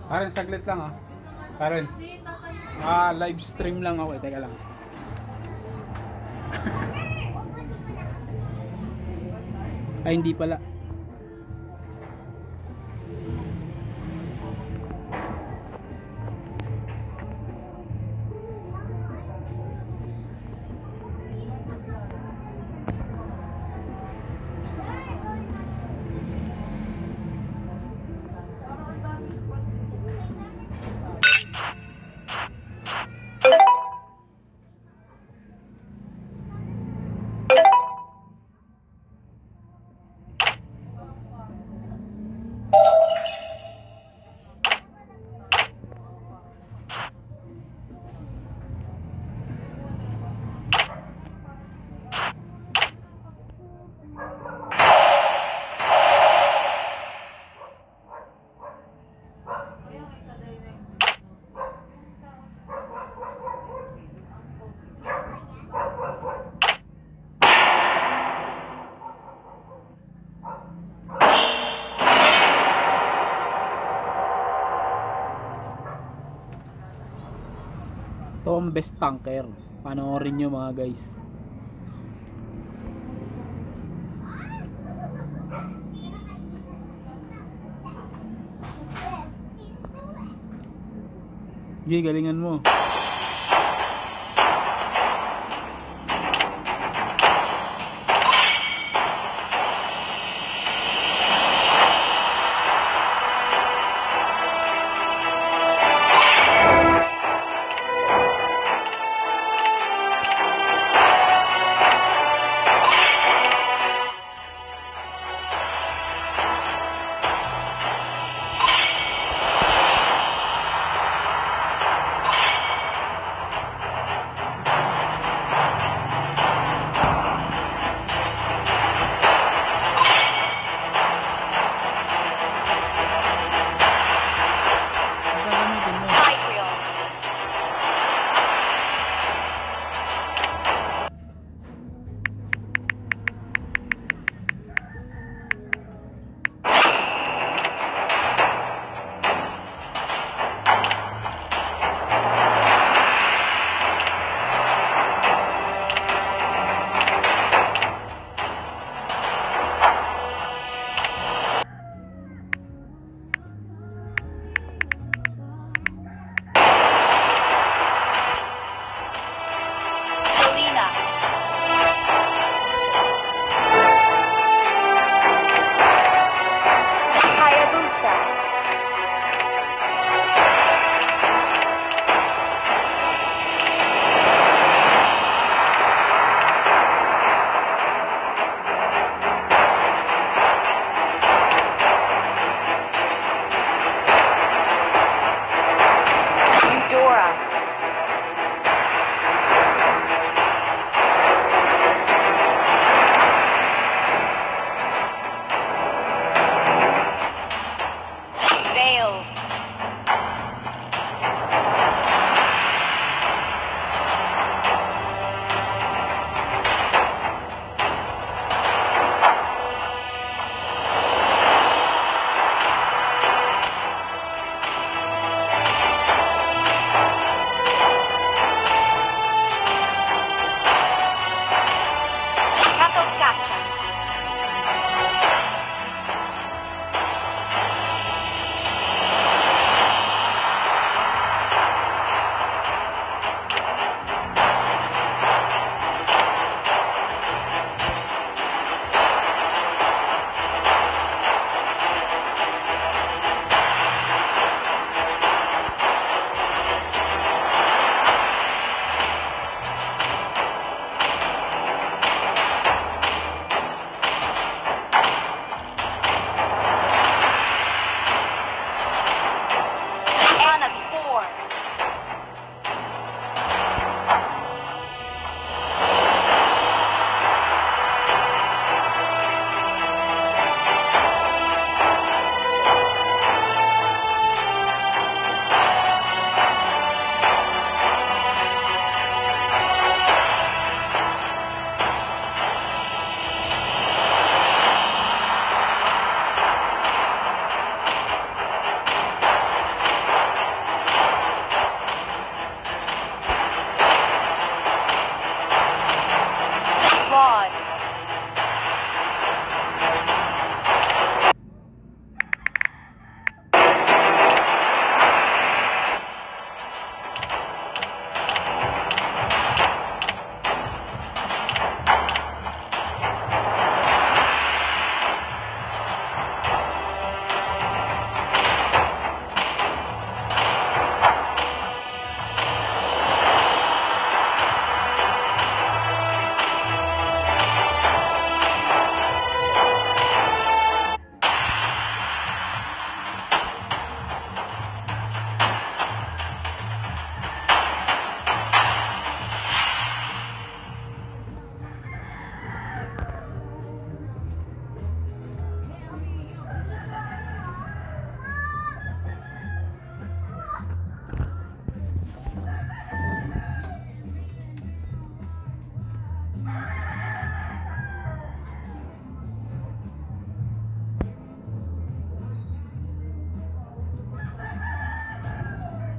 Karen, saglit lang ah. Karen. Live stream lang ako. Teka lang. Ay, hindi pala. Ito ang best tanker. Panoorin nyo mga guys. Jay, galingan mo.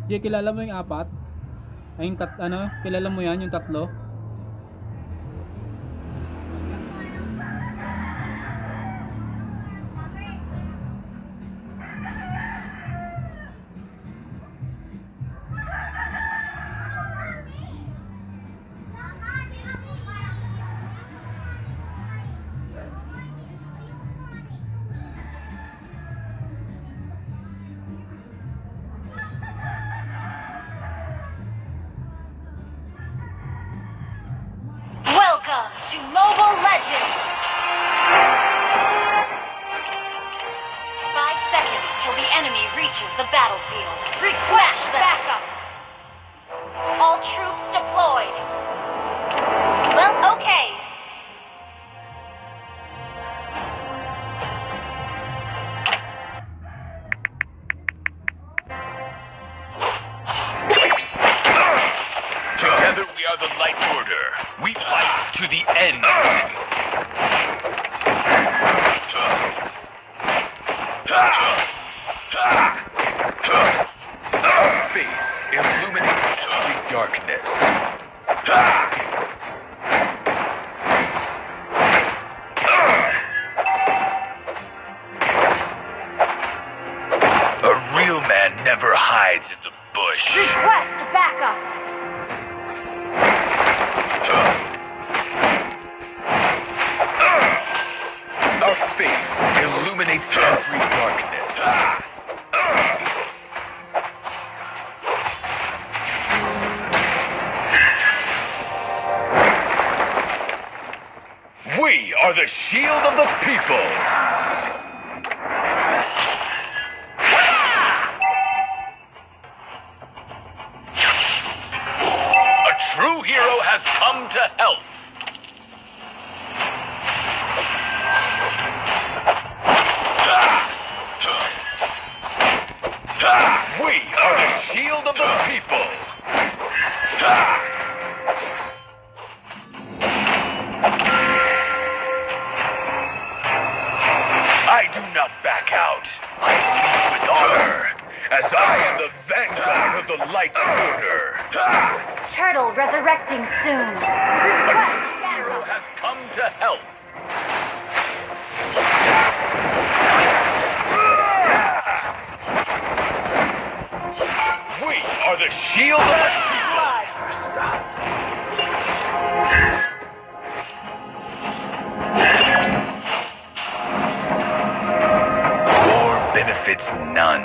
Jay, kilala mo yung apat? Ay, yung kilala mo yan, yung tatlo? Welcome to Mobile Legends! 5 seconds till the enemy reaches the battlefield. Smash them! Backup! All troops deployed. Well, okay. Together we are the Light Order. We fight to the end. Our faith illuminates every darkness. A real man never hides in the bush. Request backup! Our faith illuminates every darkness. We are the shield of the people. A true hero has come to help. We are the shield of the people. I do not back out. I lead with honor, as I am the vanguard of the Light Order. Turtle resurrecting soon. A Request true hero backup! has come to help. We are the shield of the people. Blood. Stops. War benefits none.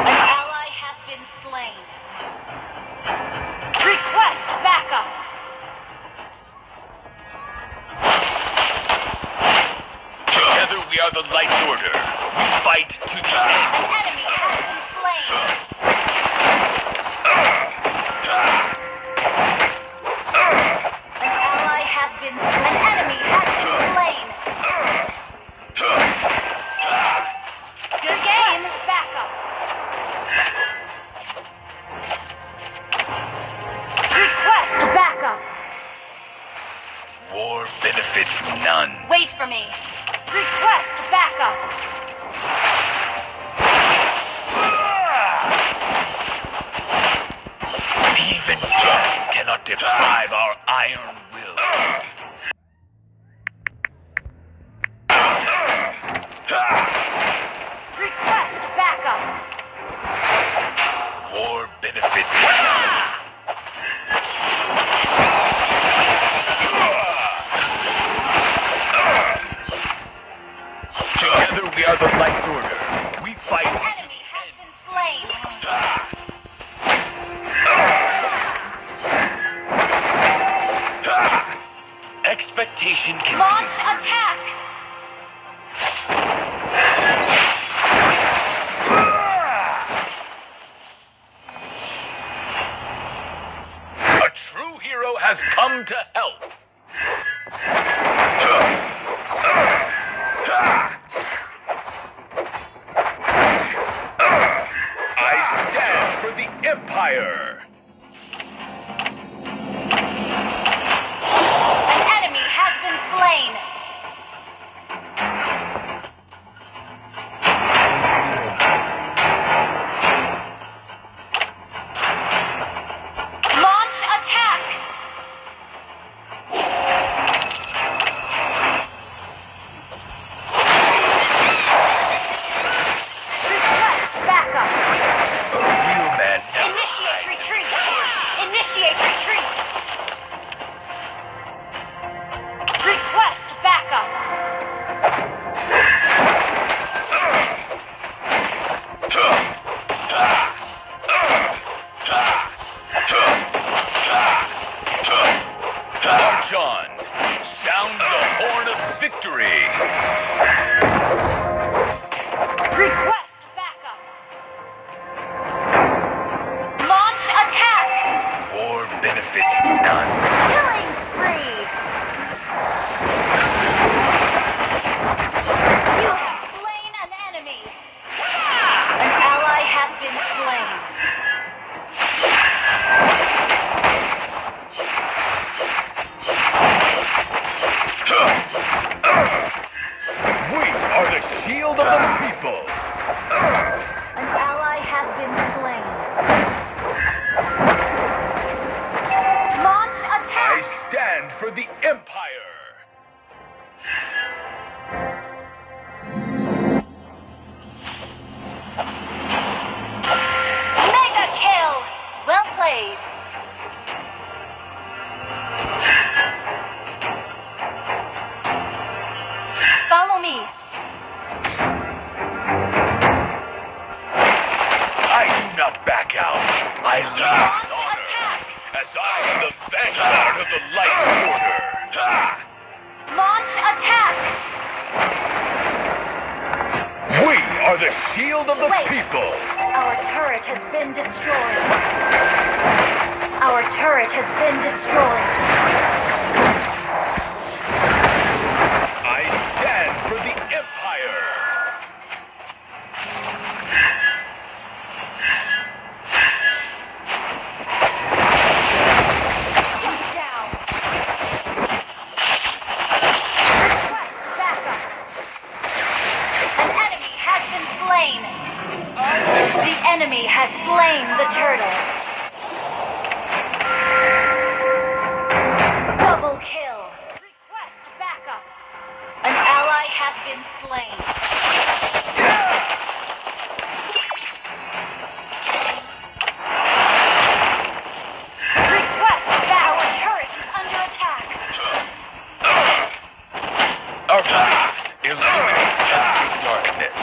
An ally has been slain. Request backup! Together we are the Light Order. We fight to the An end. enemy has been slain. An ally has been... An enemy has been slain. Good game. Backup. Request backup. War benefits none. Wait for me. Request backup. Even death cannot deprive our iron will. Request backup. War benefits none. Together we are the Light Order. We fight An to enemy the has end. been slain. Expectation can Launch be attack. A true hero has come to help. I stand for the Empire. An enemy has been slain. benefits none. Killing spree! You have slain an enemy! An ally has been slain. We are the shield of the people. An ally has been slain. Launch I attack! stand for the Empire. Mega kill! Well played. Follow me. I do not back out. I lead Launch with honor, attack! as I am the vanguard of the Light Order. Launch attack! We are the shield of the Wait. people. Our turret has been destroyed. Our turret has been destroyed. I stand for the Empire. Down. Request backup. An enemy has been slain. The enemy has slain the turtle. Double kill. Request backup. An ally has been slain. Request back. Our turret is under attack. Our faith illuminates every darkness.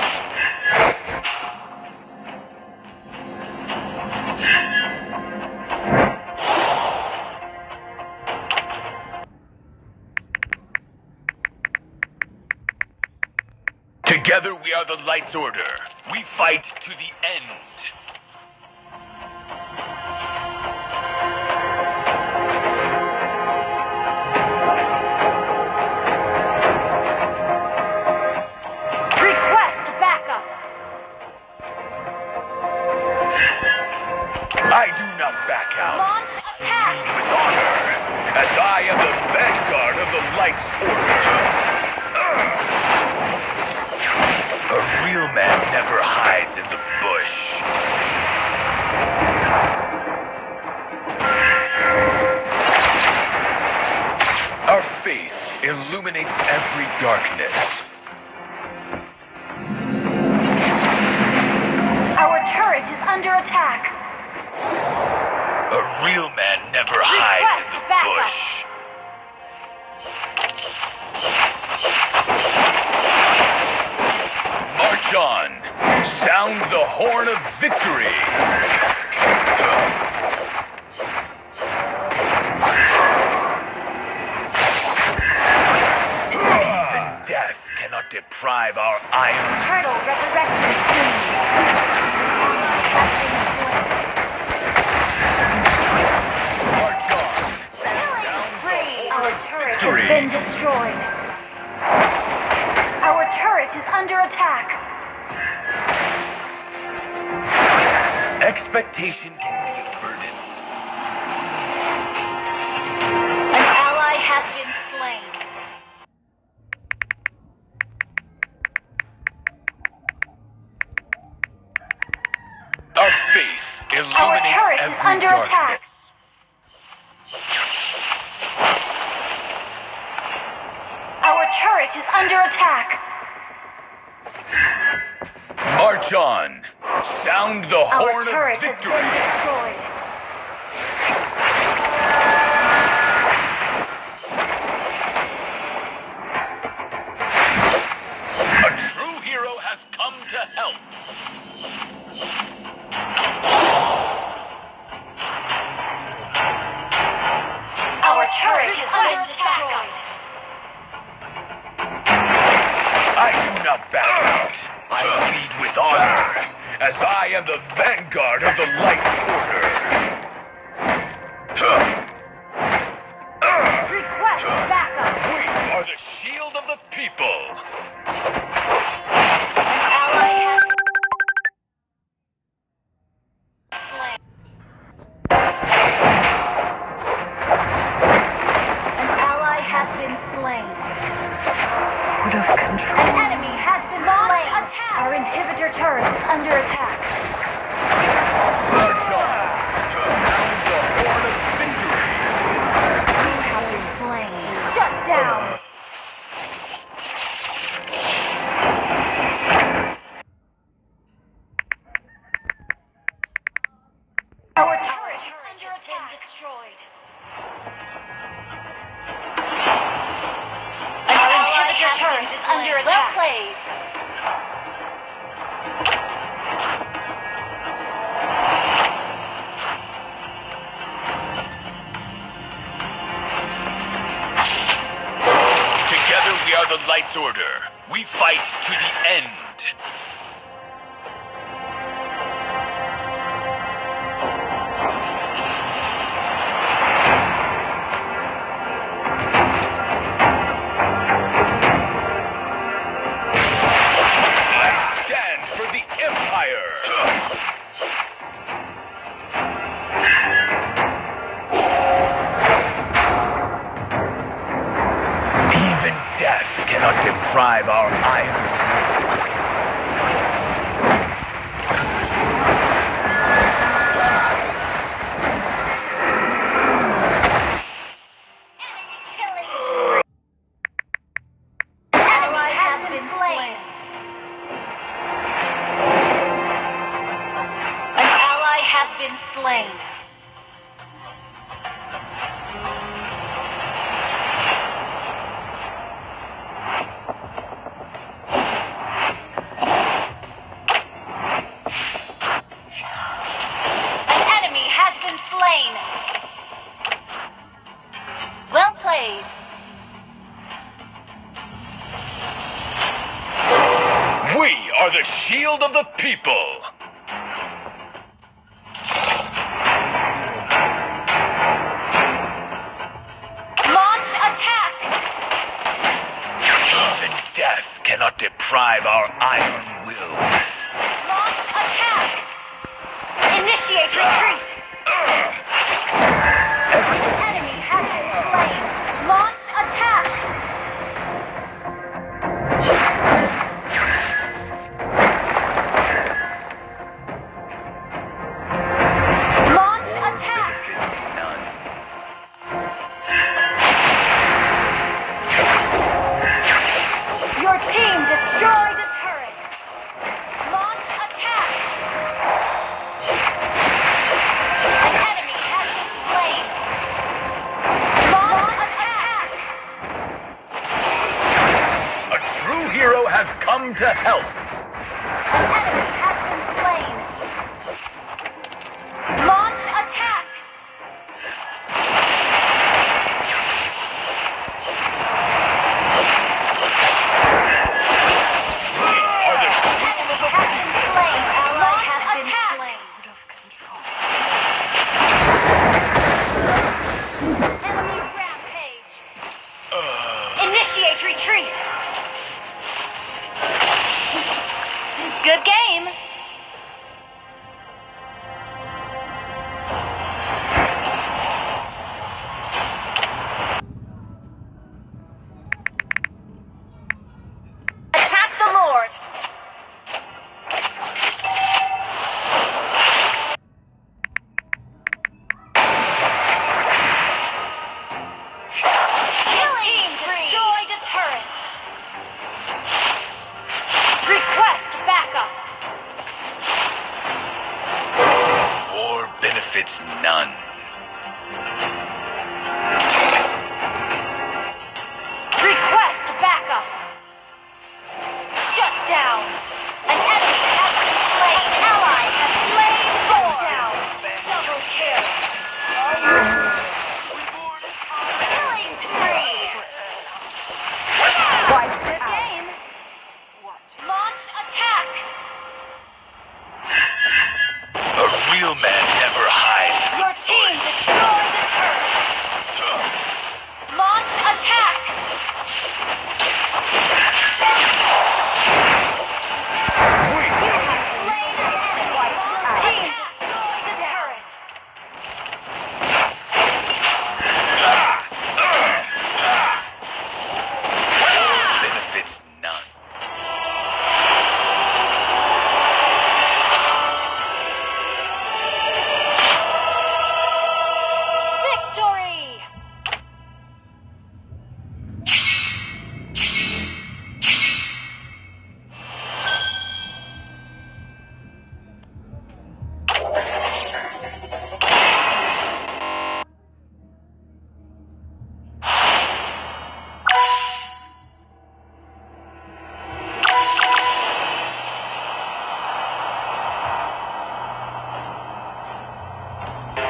Together we are the Light's Order. We fight to the end. Request backup. I do not back out. Launch attack. Lead with honor, as I am the vanguard of the Light's Order. A real man never hides in the bush. Our faith illuminates every darkness. Our turret is under attack. A real man never hides in the Request backup. bush. March on. Sound the horn of victory. Even death cannot deprive our iron. Turtle resurrected soon. Has been slain. March on. Killing spree. Our turret Victory. has been destroyed. Our turret is under attack. Expectation can be a burden. An ally has been slain. Our faith illuminates Our turret is every under darkness. attack. Our turret is under attack. March on. Sound the Our horn turret of has victory. been destroyed. A true hero has come to help. Our turret is under attack. I do not back out. I lead with honor, as I am the vanguard of the Light Order. the people. An ally has slain. An ally has been slain. Out of control. An enemy has been slain. Attack. Our inhibitor turret is under attack. The dogs surround the horn of victory. You have been slain. Shut down. Our turret has been destroyed. Our inhibitor turret is under attack. Well played. Together we are the Light's Order. We fight to the end. I stand for the Empire. Even death cannot deprive our iron. An ally has been slain. An ally has been slain. An enemy has been slain. Well played. We are the shield of the people. Launch attack. Even death cannot deprive our iron will. Launch attack. Initiate retreat. Enemy has been slain. Launch attack. Launch attack. Benefits none. Your team destroyed a turret. Launch attack. An enemy has been slain. Launch attack. A true hero has come to help.